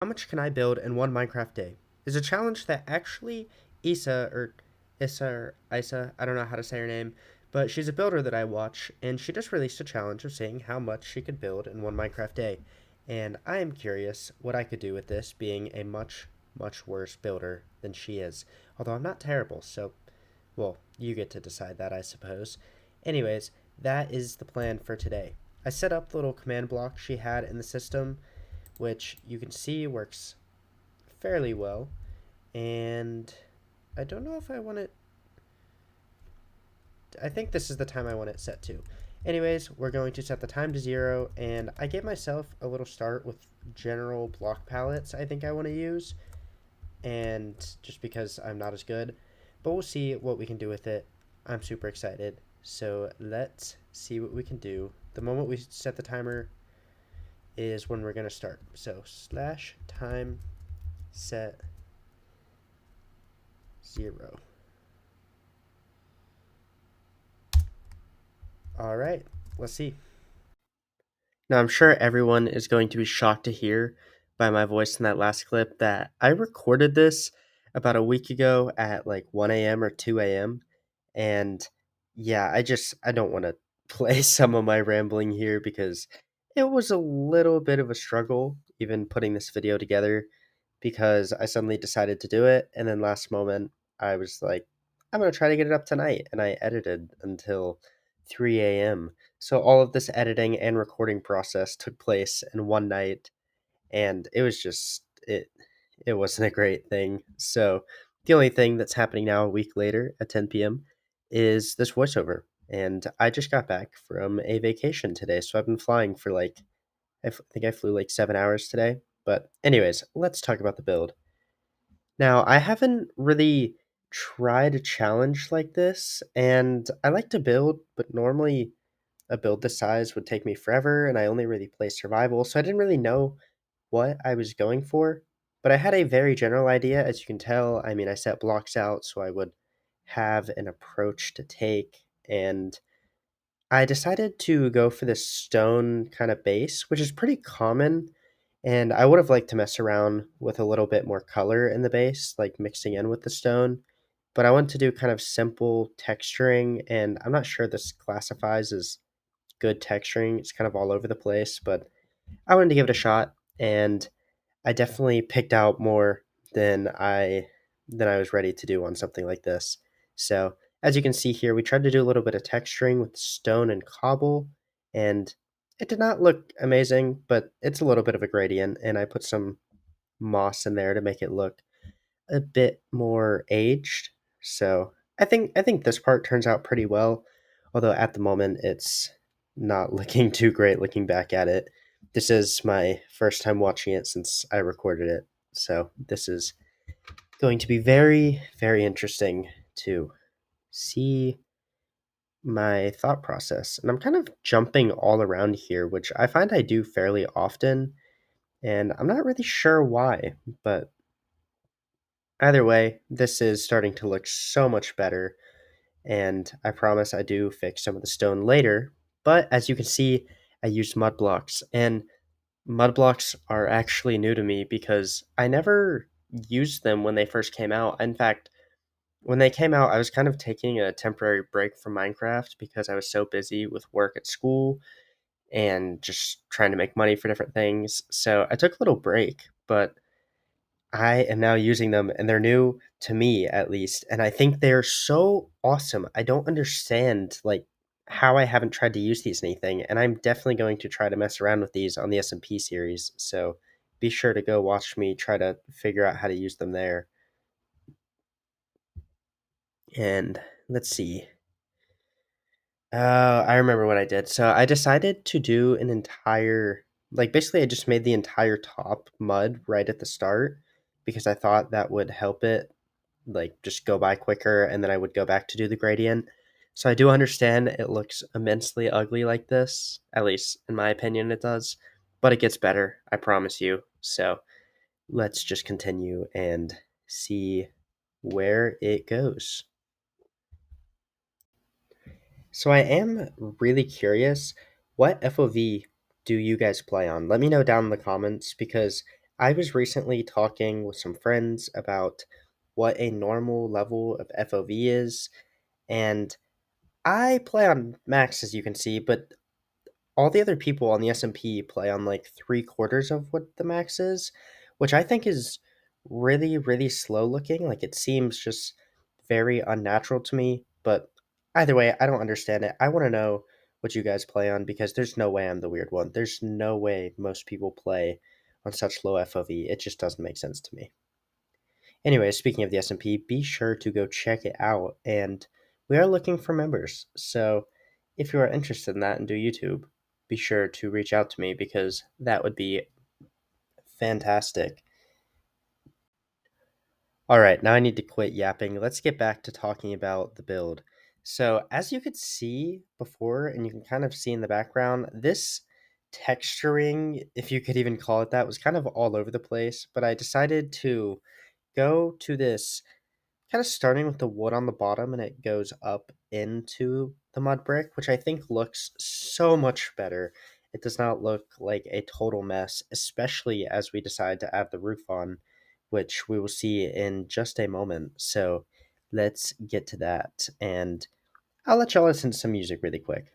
How much can I build in one Minecraft day? Is a challenge that actually Isa, I don't know how to say her name, but she's a builder that I watch, and she just released a challenge of seeing how much she could build in one Minecraft day. And I am curious what I could do with this, being a much, much worse builder than she is. Although I'm not terrible, so, well, you get to decide that, I suppose. Anyways, that is the plan for today. I set up the little command block she had in the system, which you can see works fairly well. And I don't know if I want it. I think this is the time I want it set to. Anyways, we're going to set the time to 0, and I gave myself a little start with general block palettes I think I want to use, and just because I'm not as good, but we'll see what we can do with it. I'm super excited, so let's see what we can do. The moment we set the timer is when we're going to start. So slash time set 0. All right, let's see. Now, I'm sure everyone is going to be shocked to hear by my voice in that last clip that I recorded this about a week ago at like 1 a.m. or 2 a.m. And yeah, I don't want to play some of my rambling here because it was a little bit of a struggle even putting this video together because I suddenly decided to do it. And then last moment, I was like, I'm going to try to get it up tonight. And I edited until 3 a.m. So all of this editing and recording process took place in one night, and it was just it wasn't a great thing. So the only thing that's happening now a week later at 10 p.m. is this voiceover. And I just got back from a vacation today, so I've been flying for like think I flew like 7 hours today. But anyways, let's talk about the build. Now, I haven't really tried a challenge like this, and I like to build, but normally a build this size would take me forever, and I only really play survival, so I didn't really know what I was going for. But I had a very general idea, as you can tell. I mean, I set blocks out so I would have an approach to take, and I decided to go for this stone kind of base, which is pretty common. And I would have liked to mess around with a little bit more color in the base, like mixing in with the stone. But I want to do kind of simple texturing, and I'm not sure this classifies as good texturing. It's kind of all over the place, but I wanted to give it a shot, and I definitely picked out more than I was ready to do on something like this. So as you can see here, we tried to do a little bit of texturing with stone and cobble, and it did not look amazing, but it's a little bit of a gradient, and I put some moss in there to make it look a bit more aged. So I think this part turns out pretty well, although at the moment it's not looking too great looking back at it. This is my first time watching it since I recorded it. So this is going to be very, very interesting to see my thought process. And I'm kind of jumping all around here, which I find I do fairly often, and I'm not really sure why, but either way, this is starting to look so much better, and I promise I do fix some of the stone later. But as you can see, I used mud blocks, and mud blocks are actually new to me because I never used them when they first came out. In fact, when they came out, I was kind of taking a temporary break from Minecraft because I was so busy with work at school and just trying to make money for different things. So I took a little break, but I am now using them, and they're new to me at least, and I think they're so awesome. I don't understand like how I haven't tried to use these anything, and I'm definitely going to try to mess around with these on the SMP series. So be sure to go watch me try to figure out how to use them there. And let's see. I remember what I did. So I decided to do an entire, like, basically, I just made the entire top mud right at the start because I thought that would help it, like, just go by quicker, and then I would go back to do the gradient. So I do understand it looks immensely ugly like this, at least in my opinion, it does, but it gets better, I promise you. So let's just continue and see where it goes. So I am really curious, what FOV do you guys play on? Let me know down in the comments because I was recently talking with some friends about what a normal level of FOV is, and I play on max, as you can see, but all the other people on the SMP play on like three quarters of what the max is, which I think is really, really slow looking. Like it seems just very unnatural to me. But either way, I don't understand it. I want to know what you guys play on because there's no way I'm the weird one. There's no way most people play on such low FOV. It just doesn't make sense to me. Anyway, speaking of the SMP, be sure to go check it out. And we are looking for members. So if you are interested in that and do YouTube, be sure to reach out to me because that would be fantastic. All right, now I need to quit yapping. Let's get back to talking about the build. So, as you could see before, and you can kind of see in the background, this texturing, if you could even call it that, was kind of all over the place. But I decided to go to this kind of starting with the wood on the bottom and it goes up into the mud brick, which I think looks so much better. It does not look like a total mess, especially as we decide to add the roof on, which we will see in just a moment. So let's get to that. And I'll let y'all listen to some music really quick.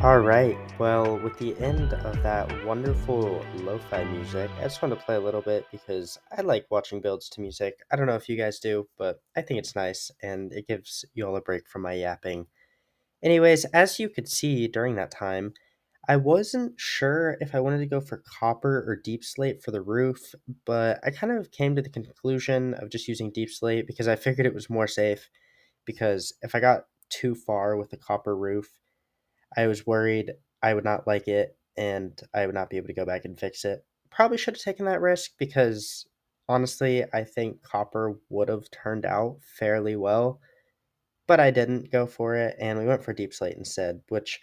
All right. Well, with the end of that wonderful lo-fi music, I just want to play a little bit because I like watching builds to music. I don't know if you guys do, but I think it's nice and it gives you all a break from my yapping. Anyways, as you could see during that time, I wasn't sure if I wanted to go for copper or deep slate for the roof, but I kind of came to the conclusion of just using deep slate because I figured it was more safe because if I got too far with the copper roof, I was worried I would not like it and I would not be able to go back and fix it. Probably should have taken that risk because honestly, I think copper would have turned out fairly well, but I didn't go for it and we went for deep slate instead, which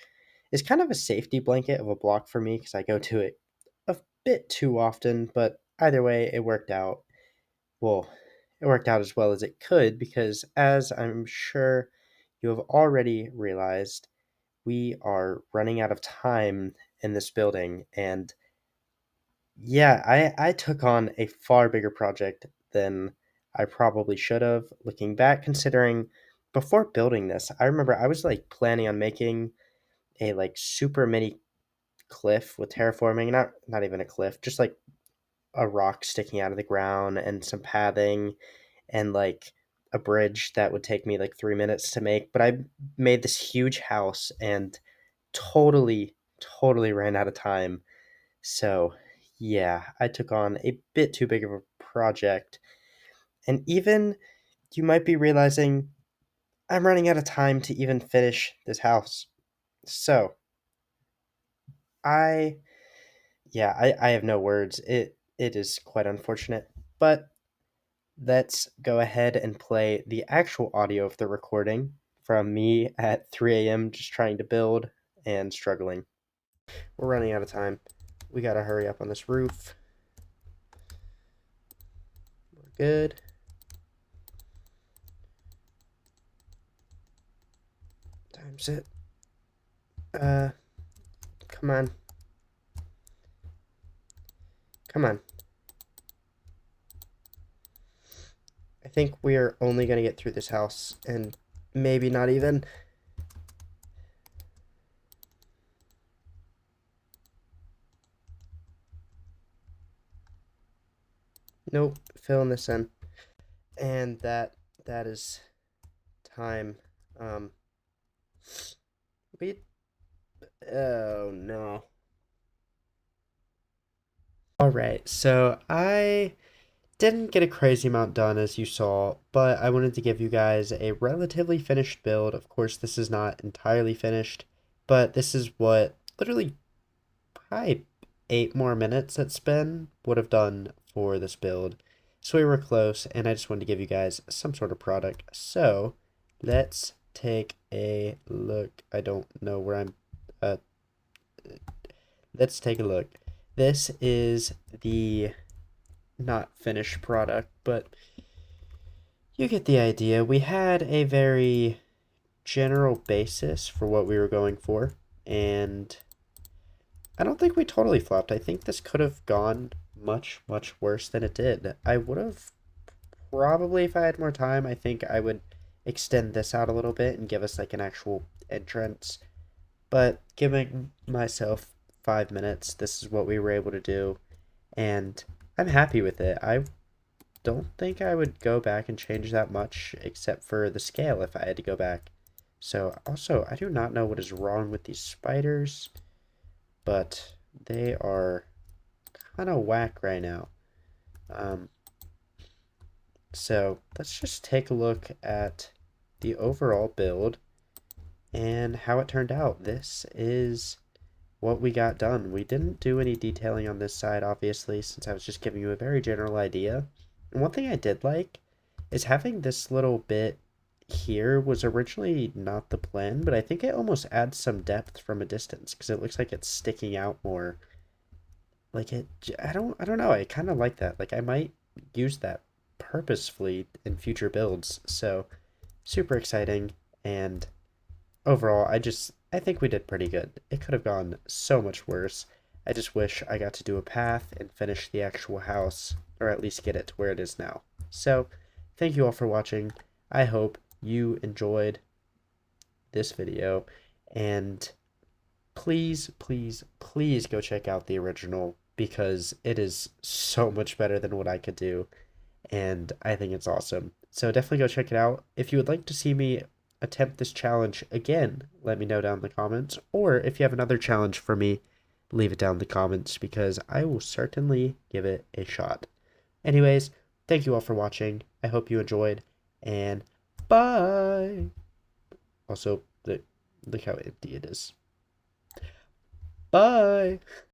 is kind of a safety blanket of a block for me because I go to it a bit too often, but either way, it worked out. Well, it worked out as well as it could because, as I'm sure you have already realized, we are running out of time in this building. And yeah, I took on a far bigger project than I probably should have looking back, considering before building this, I remember I was like planning on making a like super mini cliff with terraforming, not even a cliff, just like a rock sticking out of the ground and some pathing and like a bridge that would take me like 3 minutes to make. But I made this huge house and totally ran out of time. So, yeah, I took on a bit too big of a project. And even you might be realizing I'm running out of time to even finish this house. So, I I have no words. It is quite unfortunate. But let's go ahead and play the actual audio of the recording from me at 3 a.m. just trying to build and struggling. We're running out of time. We gotta hurry up on this roof. We're good. Time's it. Come on. Come on. I think we're only gonna get through this house and maybe not even. Nope, filling this in. And that is time. Um we oh no. Alright, so I didn't get a crazy amount done as you saw, but I wanted to give you guys a relatively finished build. Of course, this is not entirely finished, but this is what literally probably 8 more minutes that spin would have done for this build. So we were close, and I just wanted to give you guys some sort of product. So let's take a look. I don't know where I'm. Uh, let's take a look. This is the not finished product, but you get the idea. We had a very general basis for what we were going for, and I don't think we totally flopped. I think this could have gone much, much worse than it did. I would have probably, if I had more time, I think I would extend this out a little bit and give us like an actual entrance. But giving myself 5 minutes, this is what we were able to do, and I'm happy with it. I don't think I would go back and change that much except for the scale if I had to go back. So also, I do not know what is wrong with these spiders, but they are kind of whack right now. Um, so let's just take a look at the overall build and how it turned out. This is what we got done. We didn't do any detailing on this side, obviously, since I was just giving you a very general idea. And one thing I did like is having this little bit here was originally not the plan, but I think it almost adds some depth from a distance because it looks like it's sticking out more. Like it, I don't know. I kind of like that. Like I might use that purposefully in future builds. So super exciting. And overall, I think we did pretty good. It could have gone so much worse. I just wish I got to do a path and finish the actual house, or at least get it to where it is now. So, thank you all for watching. I hope you enjoyed this video, and please, please, please go check out the original because it is so much better than what I could do, and I think it's awesome. So definitely go check it out. If you would like to see me attempt this challenge again, let me know down in the comments. Or if you have another challenge for me, leave it down in the comments because I will certainly give it a shot. Anyways, thank you all for watching. I hope you enjoyed, and bye. Also, look how empty it is. Bye.